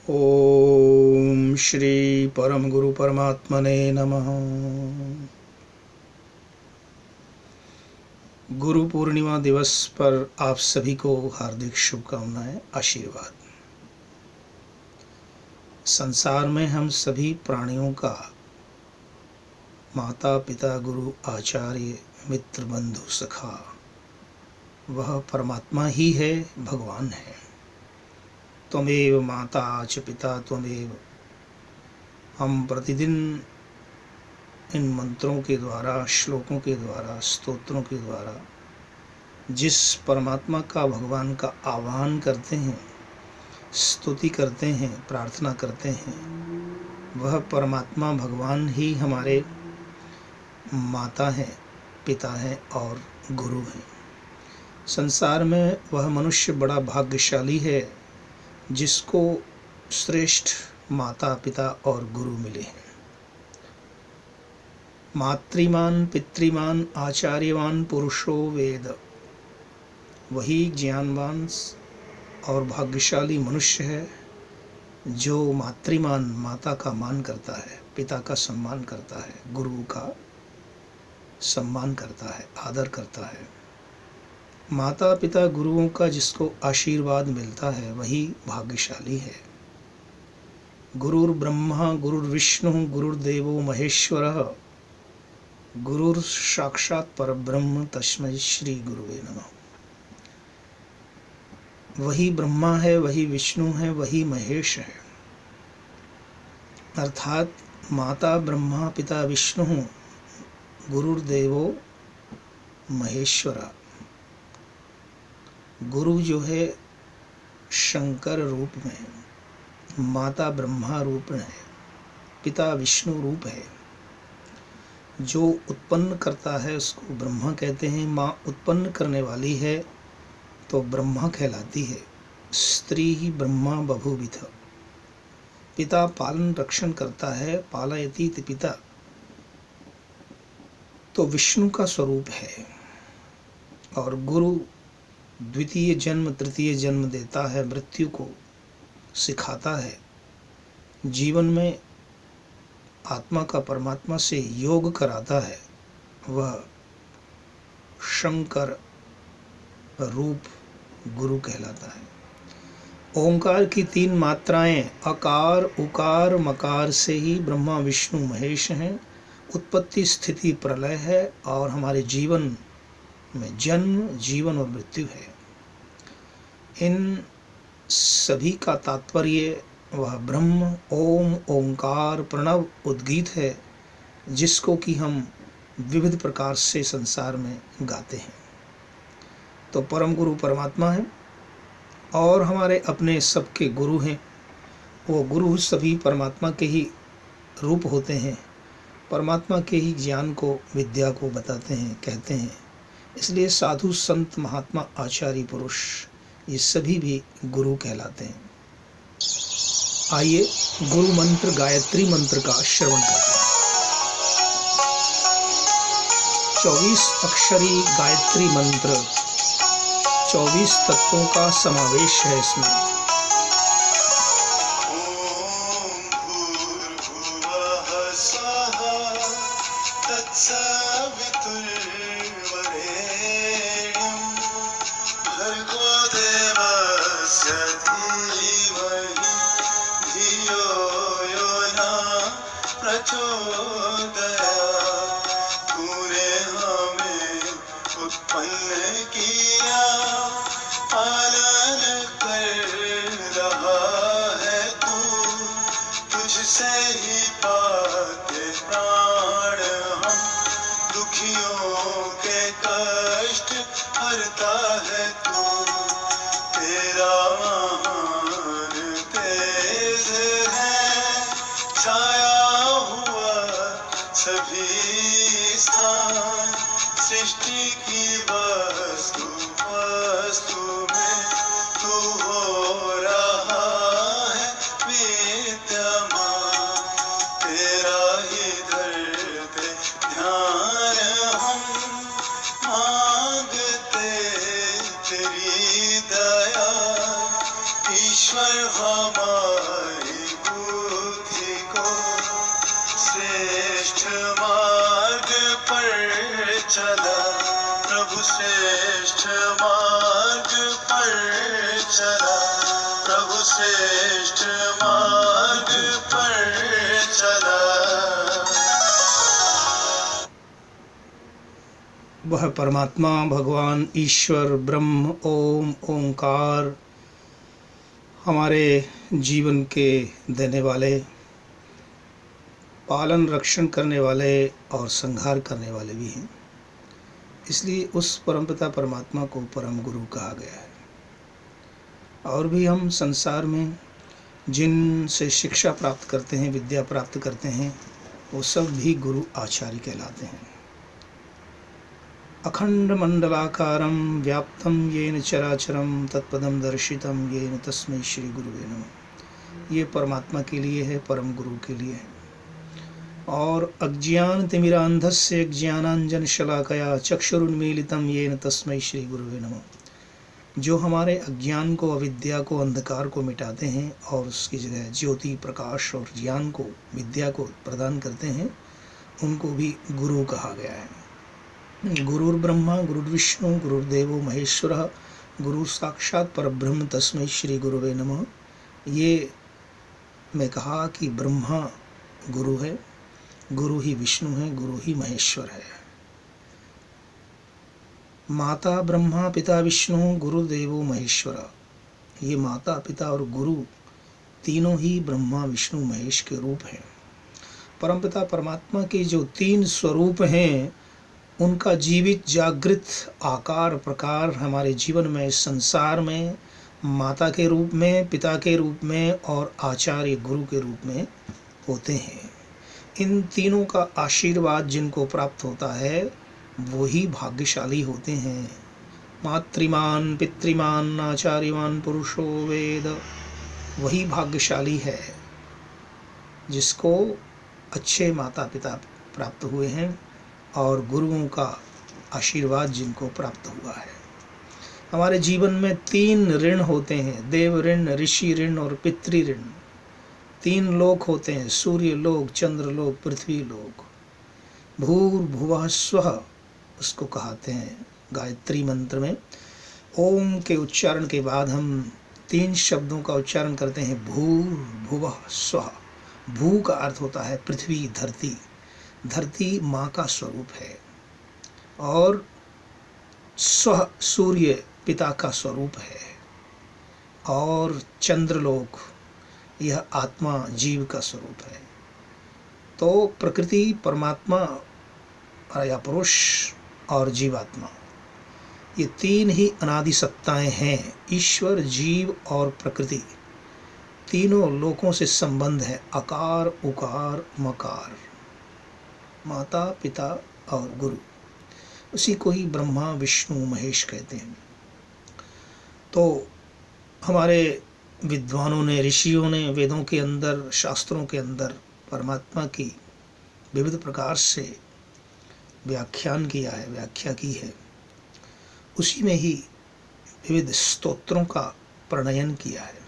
ओम श्री परम गुरु परमात्मने नमः। गुरु पूर्णिमा दिवस पर आप सभी को हार्दिक शुभकामनाएं, आशीर्वाद। संसार में हम सभी प्राणियों का माता पिता गुरु आचार्य मित्र बंधु सखा वह परमात्मा ही है, भगवान है। त्वमेव माता च पिता त्वमेव। हम प्रतिदिन इन मंत्रों के द्वारा, श्लोकों के द्वारा, स्तोत्रों के द्वारा जिस परमात्मा का, भगवान का आह्वान करते हैं, स्तुति करते हैं, प्रार्थना करते हैं, वह परमात्मा भगवान ही हमारे माता हैं, पिता हैं और गुरु हैं। संसार में वह मनुष्य बड़ा भाग्यशाली है जिसको श्रेष्ठ माता पिता और गुरु मिले हैं। मातृमान पितृमान आचार्यवान पुरुषो वेद। वही ज्ञानवान और भाग्यशाली मनुष्य है जो मातृमान, माता का मान करता है, पिता का सम्मान करता है, गुरु का सम्मान करता है, आदर करता है। माता पिता गुरुओं का जिसको आशीर्वाद मिलता है वही भाग्यशाली है। गुरुर् ब्रह्मा गुरुर्विष्णु गुरुर्देवो महेश्वरः गुरुर् साक्षात् परब्रह्म तस्मै श्री गुरुवे नमः। वही ब्रह्मा है, वही विष्णु है, वही महेश है। अर्थात माता ब्रह्मा पिता विष्णु, गुरुर्देवो महेश्वरा। गुरु जो है शंकर रूप में, माता ब्रह्मा रूप में है, पिता विष्णु रूप है। जो उत्पन्न करता है उसको ब्रह्मा कहते हैं। माँ उत्पन्न करने वाली है तो ब्रह्मा कहलाती है। स्त्री ही ब्रह्मा बभूविथ। पिता पालन रक्षण करता है, पालयति इति पिता, तो विष्णु का स्वरूप है। और गुरु द्वितीय जन्म तृतीय जन्म देता है, मृत्यु को सिखाता है, जीवन में आत्मा का परमात्मा से योग कराता है। वह शंकर रूप गुरु कहलाता है। ओंकार की 3 मात्राएं अकार उकार मकार से ही ब्रह्मा विष्णु महेश हैं। उत्पत्ति स्थिति प्रलय है और हमारे जीवन में जन्म, जीवन और मृत्यु है। इन सभी का तात्पर्य वह ब्रह्म ओम ओंकार प्रणव उद्गीत है, जिसको कि हम विविध प्रकार से संसार में गाते हैं। तो परम गुरु परमात्मा है और हमारे अपने सबके गुरु हैं। वो गुरु सभी परमात्मा के ही रूप होते हैं, परमात्मा के ही ज्ञान को, विद्या को बताते हैं, कहते हैं। इसलिए साधु संत महात्मा आचार्य पुरुष ये सभी भी गुरु कहलाते हैं। आइए गुरु मंत्र गायत्री मंत्र का श्रवण करते हैं। 24 अक्षरी गायत्री मंत्र 24 तत्वों का समावेश है इसमें। उत्पन्न किया, पालन कर रहा है तू, तुझसे ही पाते प्राण हम, दुखियों के कष्ट हरता है तू। तेरा महान तेज है, छाया हुआ सभी स्थान, सृष्टि की वस्तु में तू हो रहा है विद्यमान। तेरा ही धरते ध्यान हम, मांगते तेरी दया, ईश्वर हमारे चला, प्रभु श्रेष्ठ मार्ग पर चला, प्रभु श्रेष्ठ मार्ग पर चला। वह परमात्मा भगवान ईश्वर ब्रह्म ओम ओंकार हमारे जीवन के देने वाले, पालन रक्षण करने वाले और संहार करने वाले भी हैं। इसलिए उस परमपिता परमात्मा को परम गुरु कहा गया है। और भी हम संसार में जिनसे शिक्षा प्राप्त करते हैं, विद्या प्राप्त करते हैं, वो सब भी गुरु आचार्य कहलाते हैं। अखंड मंडलाकारं व्याप्तं येन चराचरं तत्पदं दर्शितं येन तस्मै श्री गुरुवे नमः। ये परमात्मा के लिए है, परम गुरु के लिए है। और अज्ञान तिमिरांधस्य ज्ञानांजन शलाकया चक्षुरुन्मीलितं येन तस्मै श्री गुरुवे नमः। जो हमारे अज्ञान को, अविद्या को, अंधकार को मिटाते हैं और उसकी जगह ज्योति, प्रकाश और ज्ञान को, विद्या को प्रदान करते हैं, उनको भी गुरु कहा गया है। गुरुर्ब्रह्मा गुरुर्विष्णु गुरुर्देवो महेश्वरः गुरु साक्षात परब्रह्म तस्मै श्री गुरुवे नमः। ये मैं कहा कि ब्रह्मा गुरु है, गुरु ही विष्णु है, गुरु ही महेश्वर है। माता ब्रह्मा पिता विष्णु गुरुदेवो महेश्वर, ये माता पिता और गुरु तीनों ही ब्रह्मा विष्णु महेश के रूप हैं। परमपिता परमात्मा के जो तीन स्वरूप हैं, उनका जीवित जागृत आकार प्रकार हमारे जीवन में, संसार में माता के रूप में, पिता के रूप में और आचार्य गुरु के रूप में होते हैं। इन तीनों का आशीर्वाद जिनको प्राप्त होता है वही भाग्यशाली होते हैं। मातृमान पितृमान आचार्यमान पुरुषो वेद, वही भाग्यशाली है जिसको अच्छे माता पिता प्राप्त हुए हैं और गुरुओं का आशीर्वाद जिनको प्राप्त हुआ है। हमारे जीवन में तीन ऋण होते हैं, देव ऋण, ऋषि ऋण और पितृ ऋण। तीन लोक होते हैं, सूर्य लोक, चंद्र लोक, पृथ्वी लोक। भूर्भुवः स्वः उसको कहते हैं गायत्री मंत्र में। ओम के उच्चारण के बाद हम तीन शब्दों का उच्चारण करते हैं, भूर्भुवः स्वः। भू का अर्थ होता है पृथ्वी, धरती। धरती माँ का स्वरूप है और स्व सूर्य पिता का स्वरूप है और चंद्रलोक यह आत्मा जीव का स्वरूप है। तो प्रकृति, परमात्मा या पुरुष और जीवात्मा, ये तीन ही अनादि सत्ताएं हैं। ईश्वर, जीव और प्रकृति तीनों लोकों से संबंध है। आकार उकार मकार, माता पिता और गुरु, उसी को ही ब्रह्मा विष्णु महेश कहते हैं। तो हमारे विद्वानों ने, ऋषियों ने वेदों के अंदर, शास्त्रों के अंदर परमात्मा की विविध प्रकार से व्याख्यान किया है, व्याख्या की है। उसी में ही विविध स्तोत्रों का प्रणयन किया है।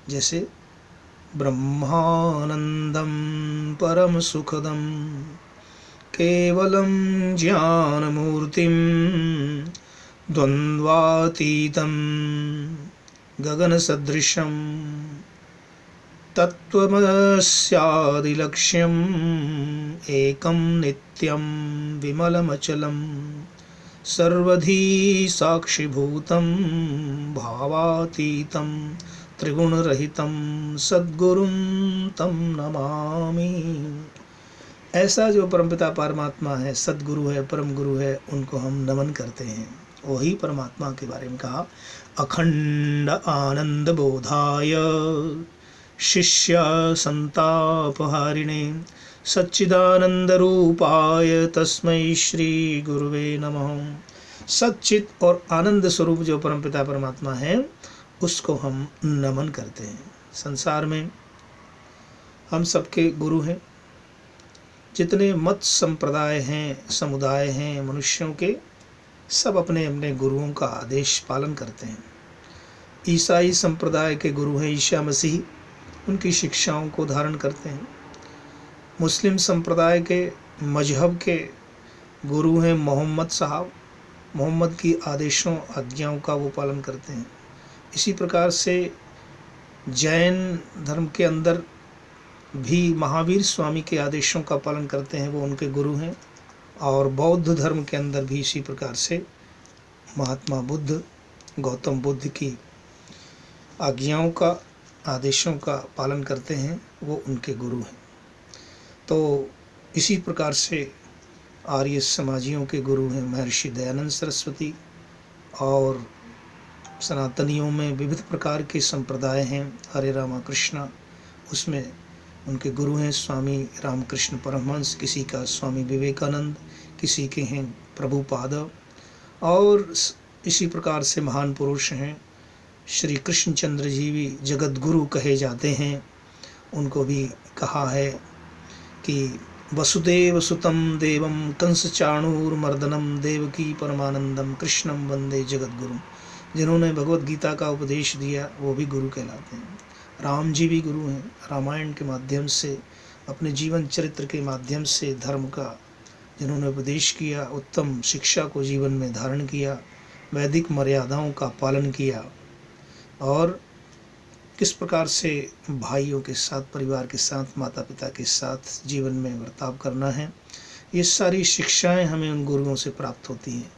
जैसे ब्रह्मानंदं परम सुखदं केवलं ज्ञानमूर्तिं द्वन्द्वातीतं गगनसदृशं तत्त्वमस्यादिलक्ष्यम् एकं नित्यं विमलमचलं सर्वधी साक्षिभूतं भावातीतं त्रिगुणरहितं सद्गुरुं तं नमामि। ऐसा जो परमपिता परमात्मा है, सद्गुरु है, परम गुरु है, उनको हम नमन करते हैं। वही परमात्मा के बारे में कहा, अखंड आनंद बोधाय शिष्य संतापहारिणे सच्चिदानंद रूपाय तस्मै श्री गुरुवे नमः। सच्चित और आनंद स्वरूप जो परमपिता परमात्मा है, उसको हम नमन करते हैं। संसार में हम सबके गुरु हैं। जितने मत संप्रदाय हैं, समुदाय हैं मनुष्यों के, सब अपने अपने गुरुओं का आदेश पालन करते हैं। ईसाई संप्रदाय के गुरु हैं ईसा मसीह, उनकी शिक्षाओं को धारण करते हैं। मुस्लिम संप्रदाय के, मजहब के गुरु हैं मोहम्मद साहब, मोहम्मद की आदेशों आज्ञाओं का वो पालन करते हैं। इसी प्रकार से जैन धर्म के अंदर भी महावीर स्वामी के आदेशों का पालन करते हैं, वो उनके गुरु हैं। और बौद्ध धर्म के अंदर भी इसी प्रकार से महात्मा बुद्ध, गौतम बुद्ध की आज्ञाओं का, आदेशों का पालन करते हैं, वो उनके गुरु हैं। तो इसी प्रकार से आर्य समाजियों के गुरु हैं महर्षि दयानंद सरस्वती। और सनातनियों में विविध प्रकार के संप्रदाय हैं, हरे रामा कृष्णा, उसमें उनके गुरु हैं स्वामी रामकृष्ण परमहंस, किसी का स्वामी विवेकानंद, किसी के हैं प्रभुपाद। और इसी प्रकार से महान पुरुष हैं श्री कृष्णचंद्र जी भी जगत गुरु कहे जाते हैं। उनको भी कहा है कि वसुदेव सुतम देवम कंस चाणूरमर्दनम देवकी परमानंदम कृष्णम वंदे जगत गुरु। जिन्होंने भगवत गीता का उपदेश दिया वो भी गुरु कहलाते हैं। राम जी भी गुरु हैं, रामायण के माध्यम से, अपने जीवन चरित्र के माध्यम से धर्म का जिन्होंने उपदेश किया, उत्तम शिक्षा को जीवन में धारण किया, वैदिक मर्यादाओं का पालन किया और किस प्रकार से भाइयों के साथ, परिवार के साथ, माता पिता के साथ जीवन में बर्ताव करना है, ये सारी शिक्षाएं हमें उन गुरुओं से प्राप्त होती हैं।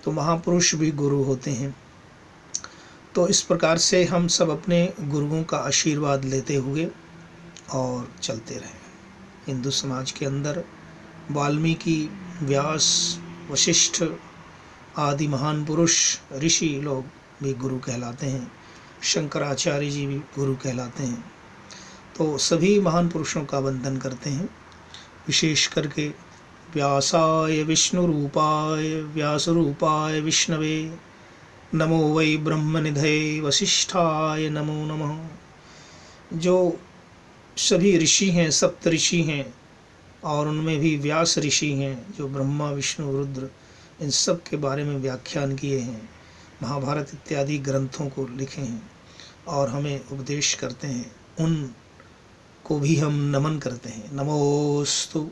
तो महापुरुष भी गुरु होते हैं। तो इस प्रकार से हम सब अपने गुरुओं का आशीर्वाद लेते हुए और चलते रहें। हिंदू समाज के अंदर वाल्मीकि, व्यास, वशिष्ठ आदि महान पुरुष ऋषि लोग भी गुरु कहलाते हैं। शंकराचार्य जी भी गुरु कहलाते हैं। तो सभी महान पुरुषों का वंदन करते हैं। विशेष करके व्यासाय विष्णु रूपाय व्यास रूपाय विष्णवे नमो वै ब्रह्मनिधये वसिष्ठाय नमो नमः। जो सभी ऋषि हैं, सप्त ऋषि हैं, और उनमें भी व्यास ऋषि हैं जो ब्रह्मा विष्णु रुद्र इन सब के बारे में व्याख्यान किए हैं, महाभारत इत्यादि ग्रंथों को लिखे हैं और हमें उपदेश करते हैं, उनको भी हम नमन करते हैं। नमोस्तु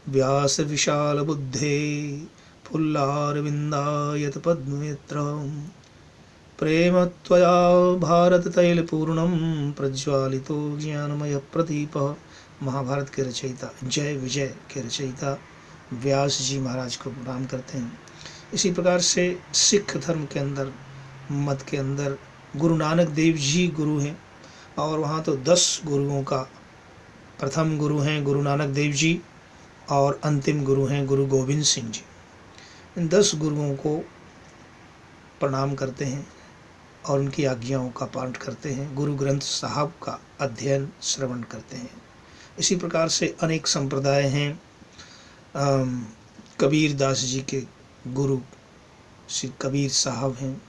व्यास विशाल बुद्धे फुल्लारविन्दायत पद्ममित्रं प्रेम त्वया भारत तैलपूर्णं प्रज्वालितो ज्ञानमय प्रदीपः। महाभारत के रचयिता, जय विजय के रचयिता व्यास जी महाराज को प्रणाम करते हैं। इसी प्रकार से सिख धर्म के अंदर, मत के अंदर गुरु नानक देव जी गुरु हैं और वहाँ तो 10 गुरुओं का प्रथम गुरु हैं गुरु नानक देव जी और अंतिम गुरु हैं गुरु गोविंद सिंह जी। इन 10 गुरुओं को प्रणाम करते हैं और उनकी आज्ञाओं का पाठ करते हैं। गुरु ग्रंथ साहब का अध्ययन श्रवण करते हैं। इसी प्रकार से अनेक संप्रदाय हैं। कबीर दास जी के गुरु श्री कबीर साहब हैं।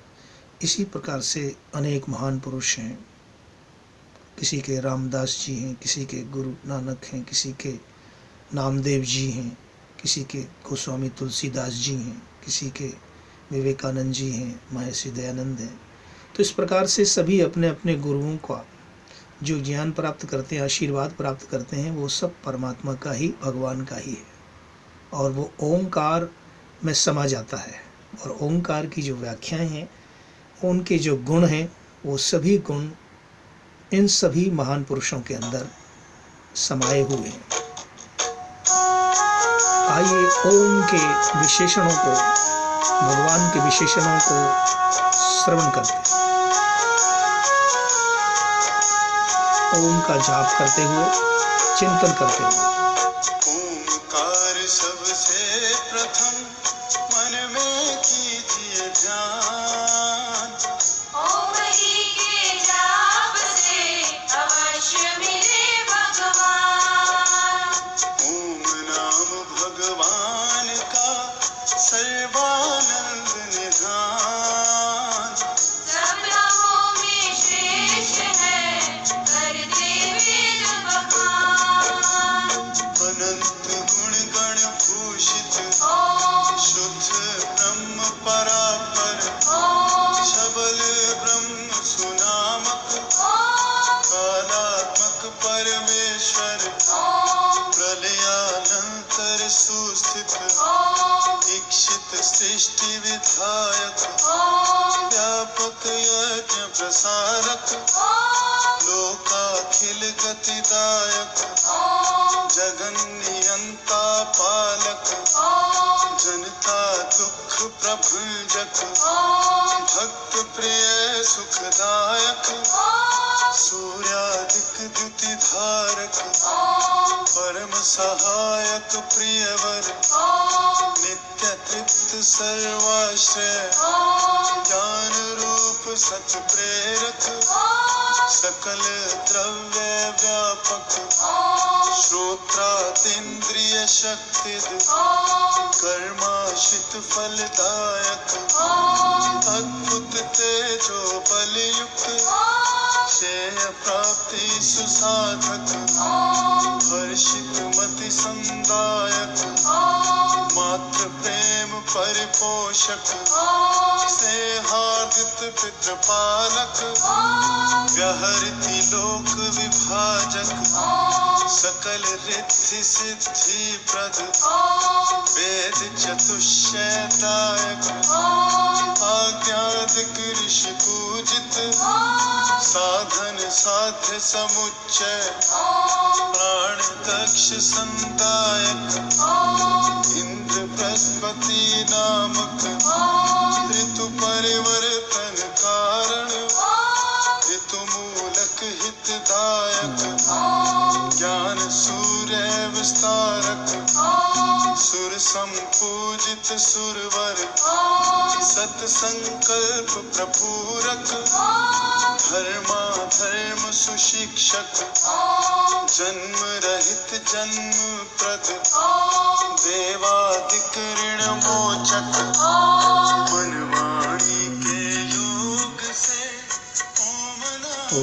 इसी प्रकार से अनेक महान पुरुष हैं। किसी के रामदास जी हैं, किसी के गुरु नानक हैं, किसी के नामदेव जी हैं, किसी के गोस्वामी तुलसीदास जी हैं, किसी के विवेकानंद जी हैं, महर्षि दयानंद हैं। तो इस प्रकार से सभी अपने अपने गुरुओं का जो ज्ञान प्राप्त करते हैं, आशीर्वाद प्राप्त करते हैं, वो सब परमात्मा का ही, भगवान का ही है और वो ओंकार में समा जाता है। और ओंकार की जो व्याख्याएं हैं, उनके जो गुण हैं, वो सभी गुण इन सभी महान पुरुषों के अंदर समाये हुए हैं। आइए ओम के विशेषणों को, भगवान के विशेषणों को श्रवण करते हैं। ओम का जाप करते हुए, चिंतन करते हुए। ओंकार सबसे प्रथम मन में कीजिए ध्यान, ओम ही के जाप से अवश्य मिले भगवान। ओम नाम भगवान का सर्वानंद निधान, सब नामों में श्रेष्ठ है करते वेद भगवान। पोषित सृष्टि विधायक ॐ व्यापक यज्ञ प्रसारक लोकाखिल गतिदायक ॐ जगन नियंता पालक ॐ जनता दुख प्रभंजक ॐ भक्त प्रिय सुखदायक सूर्यादिक द्युति धारक परम सहायक प्रियवर नित्य तृप्त सर्वाश्रय ज्ञान रूप सत प्रेरक सकल द्रव्य व्यापक श्रोत्रातीन्द्रिय शक्ति कर्माशित फलदायक अद्भुत तेजो बलयुक्त श्रेय प्राप्ति सुसाधक हर्षित मति संदायक मात्र प्रेम परिपोषक स्नेहार्दित पितृपालक व्यहरिति लोक विभाजक सकल रिद्धि सिद्धि प्रद वेद चतुष्टयदायक आज्ञादिक ऋषि पूजित साधन साध्य समुच्चय प्राण दक्ष संदायक इंद्र बृहस्पति नामक ऋतु परिवर्तन कारण ऋतु मूलक हितदायक ज्ञान सूर्य विस्तारक सुर संपूजित सुरवर सत संकल्प प्रपूरक धर्मा धर्म सुशिक्षक जन्म रहित जन्म प्रद देवादिक ऋण मोचक मनवाणी के योग से ओम नमः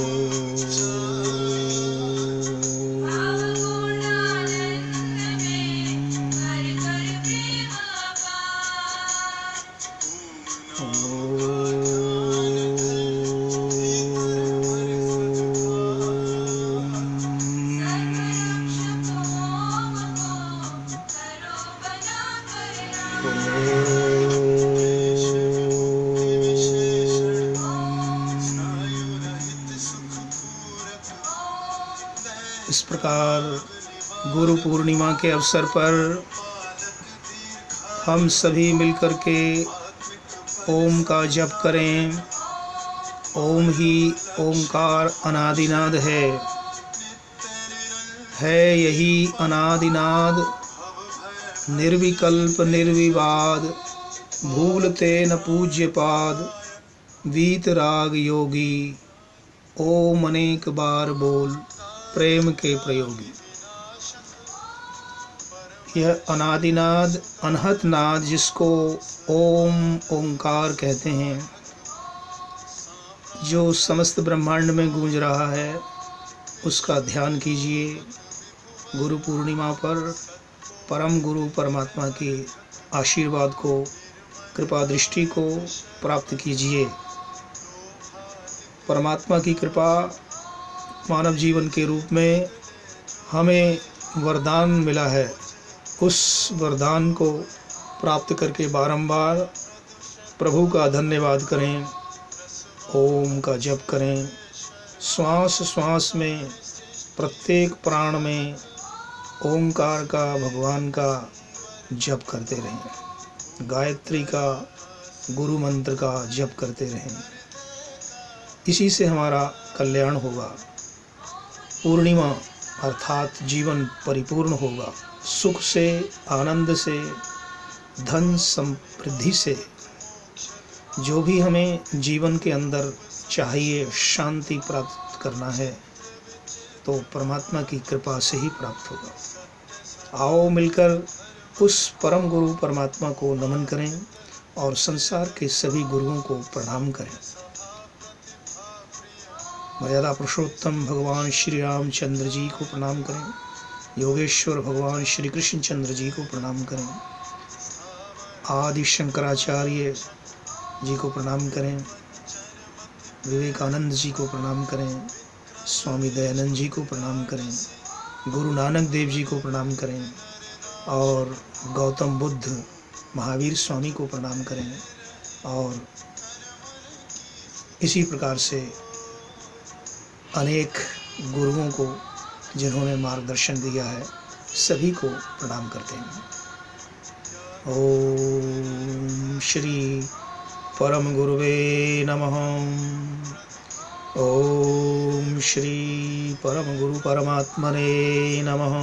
इस प्रकार गुरु पूर्णिमा के अवसर पर हम सभी मिलकर के ओम का जप करें। ओम ही ओंकार अनादिनाद है यही अनादिनाद निर्विकल्प निर्विवाद भूलते न पूज्य पाद वीत राग योगी ओम अनेक बार बोल प्रेम के प्रयोगी। यह अनादिनाद अनहत नाद जिसको ओम ओंकार कहते हैं, जो समस्त ब्रह्मांड में गूंज रहा है, उसका ध्यान कीजिए। गुरु पूर्णिमा पर परम गुरु परमात्मा के आशीर्वाद को, कृपा दृष्टि को प्राप्त कीजिए। परमात्मा की कृपा मानव जीवन के रूप में हमें वरदान मिला है। उस वरदान को प्राप्त करके बारंबार प्रभु का धन्यवाद करें, ओम का जप करें। श्वास श्वास में, प्रत्येक प्राण में ओंकार का, भगवान का जप करते रहें। गायत्री का, गुरु मंत्र का जप करते रहें। इसी से हमारा कल्याण होगा। पूर्णिमा अर्थात जीवन परिपूर्ण होगा, सुख से, आनंद से, धन समृद्धि से। जो भी हमें जीवन के अंदर चाहिए, शांति प्राप्त करना है, तो परमात्मा की कृपा से ही प्राप्त होगा। आओ मिलकर उस परम गुरु परमात्मा को नमन करें और संसार के सभी गुरुओं को प्रणाम करें। मर्यादा पुरुषोत्तम भगवान श्री रामचंद्र जी को प्रणाम करें। योगेश्वर भगवान श्री कृष्ण चंद्र जी को प्रणाम करें। आदि शंकराचार्य जी को प्रणाम करें। विवेकानंद जी को प्रणाम करें। स्वामी दयानंद जी को प्रणाम करें। गुरु नानक देव जी को प्रणाम करें। और गौतम बुद्ध, महावीर स्वामी को प्रणाम करें और इसी प्रकार से अनेक गुरुओं को जिन्होंने मार्गदर्शन दिया है सभी को प्रणाम करते हैं। ओम श्री परम गुरुवे नमः। ओम श्री परम गुरु परमात्मने नमः।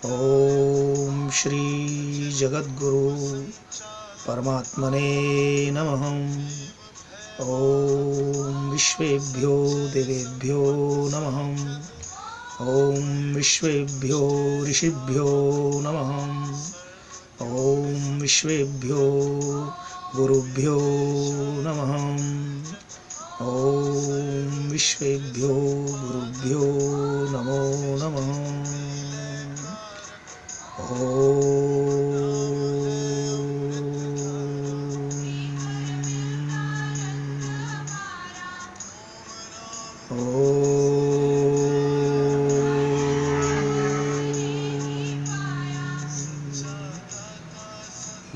ओम श्री जगद्गुरु परमात्मने नमः। ओम विश्वेभ्यो देवेभ्यो नमः। ओम विश्वेभ्यो ऋषिभ्यो नमः। ओम विश्वेभ्यो गुरुभ्यो नमः। ओम विश्वेभ्यो गुरुभ्यो नमो नमः।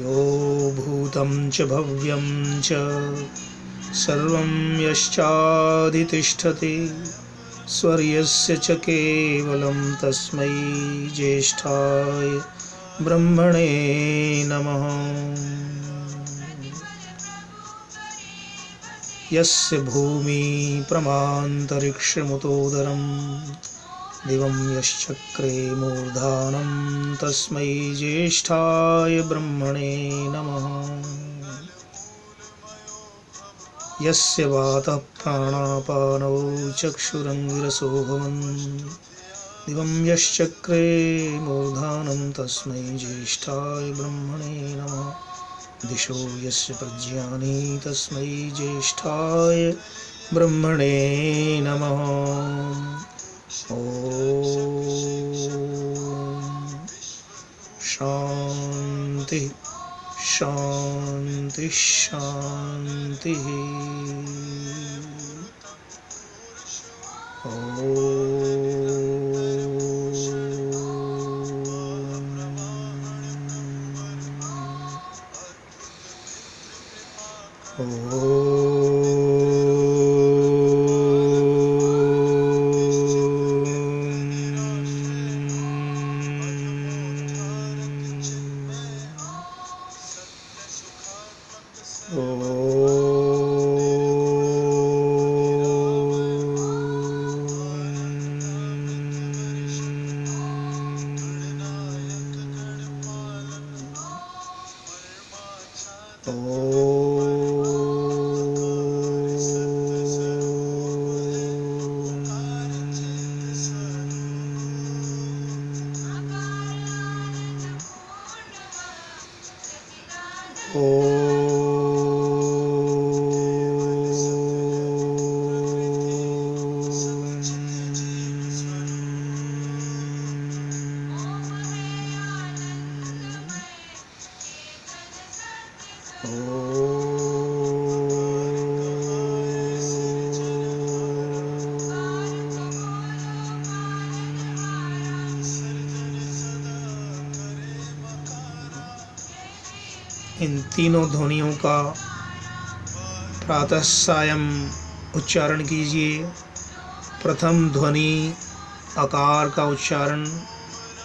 यो भूतं च भव्यं च सर्वं यश्चादितिष्ठति स्वर्यस्य च केवलं तस्मै ज्येष्ठाय ब्रह्मणे नमः। यस्य भूमि प्रमान्तरिक्षमुतोदरं दिवं यश्चक्रे मूर्धानं तस्मै ज्येष्ठाय ब्रह्मणे नमः। यस्य वातः प्राणापानौ चक्षुरङ्गिरसो भवन् दिवं यश्चक्रे मूर्धानं तस्मै ज्येष्ठाय ब्रह्मणे नमः। दिशो यस्य प्रज्ञानी तस्मै ज्येष्ठाय ब्रह्मणे नमः। ओम शांति शांति शांति। इन तीनों ध्वनियों का प्रातः सायं उच्चारण कीजिए। प्रथम ध्वनि आकार का उच्चारण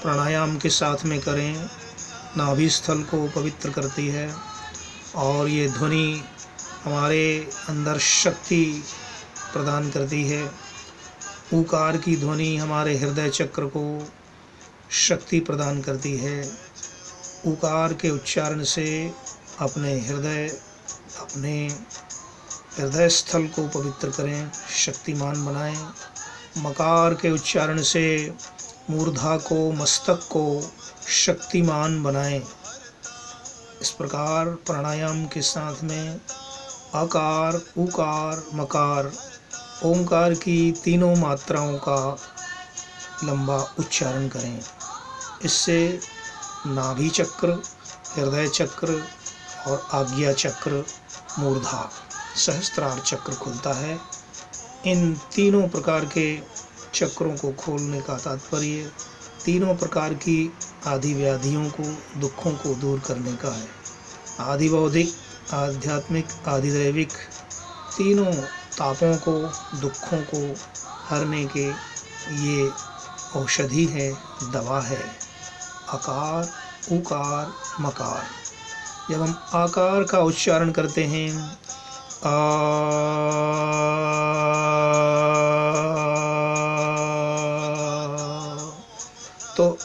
प्राणायाम के साथ में करें, नाभि स्थल को पवित्र करती है और ये ध्वनि हमारे अंदर शक्ति प्रदान करती है। ऊकार की ध्वनि हमारे हृदय चक्र को शक्ति प्रदान करती है। ऊकार के उच्चारण से अपने हृदय स्थल को पवित्र करें, शक्तिमान बनाएं। मकार के उच्चारण से मूर्धा को, मस्तक को शक्तिमान बनाएं। इस प्रकार प्राणायाम के साथ में आकार, उकार, मकार, ओंकार की तीनों मात्राओं का लंबा उच्चारण करें। इससे नाभि चक्र, हृदय चक्र और आज्ञा चक्र, मूर्धा, सहस्त्रार चक्र खुलता है। इन तीनों प्रकार के चक्रों को खोलने का तात्पर्य तीनों प्रकार की आदि व्याधियों को, दुखों को दूर करने का है। आदि बौद्धिक, आध्यात्मिक, आदि दैविक तीनों तापों को, दुखों को हरने के ये औषधि है, दवा है। आकार, उकार, मकार। जब हम आकार का उच्चारण करते हैं आ, तो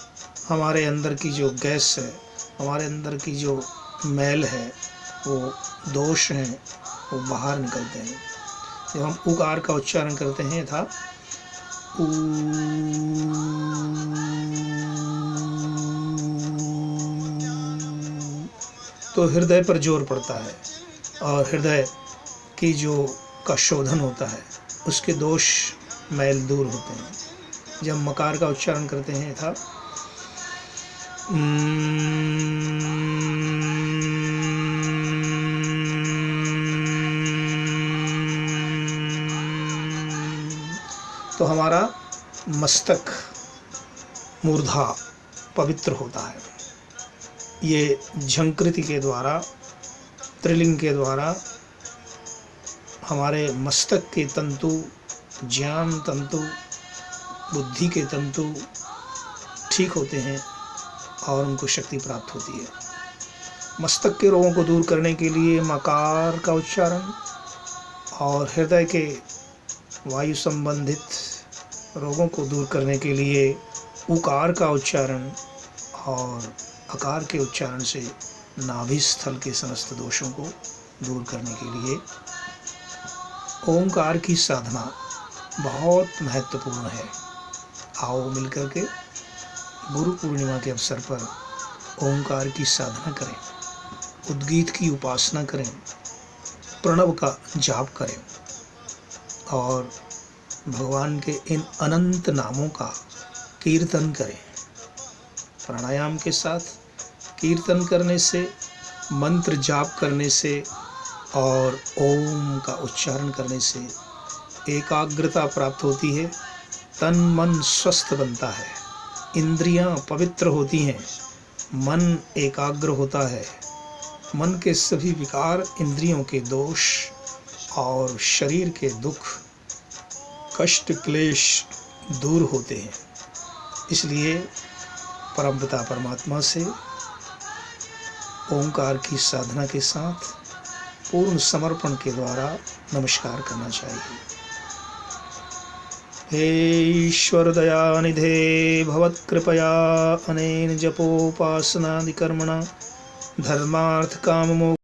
हमारे अंदर की जो गैस है, हमारे अंदर की जो मैल है, वो दोष हैं, वो बाहर निकलते हैं। जब हम उकार का उच्चारण करते हैं था तो हृदय पर जोर पड़ता है और हृदय की जो का शोधन होता है, उसके दोष मैल दूर होते हैं। जब मकार का उच्चारण करते हैं था तो हमारा मस्तक मूर्धा पवित्र होता है। ये झंकृति के द्वारा, त्रिलिंग के द्वारा हमारे मस्तक के तंतु, ज्ञान तंतु, बुद्धि के तंतु ठीक होते हैं और उनको शक्ति प्राप्त होती है। मस्तक के रोगों को दूर करने के लिए मकार का उच्चारण और हृदय के वायु संबंधित रोगों को दूर करने के लिए उकार का उच्चारण और अकार के उच्चारण से नाभि स्थल के समस्त दोषों को दूर करने के लिए ओंकार की साधना बहुत महत्वपूर्ण है। आओ मिलकर के गुरु पूर्णिमा के अवसर पर ओंकार की साधना करें, उद्गीत की उपासना करें, प्रणव का जाप करें और भगवान के इन अनंत नामों का कीर्तन करें। प्राणायाम के साथ कीर्तन करने से, मंत्र जाप करने से और ओम का उच्चारण करने से एकाग्रता प्राप्त होती है, तन मन स्वस्थ बनता है, इंद्रियां पवित्र होती हैं, मन एकाग्र होता है, मन के सभी विकार, इंद्रियों के दोष और शरीर के दुख, कष्ट, क्लेश दूर होते हैं। इसलिए परमपिता परमात्मा से ओंकार की साधना के साथ पूर्ण समर्पण के द्वारा नमस्कार करना चाहिए। हे ईश्वर दयानिधे भवत्कृपया अनेन जपोपासनादि कर्मणा धर्मार्थ काम मोक्ष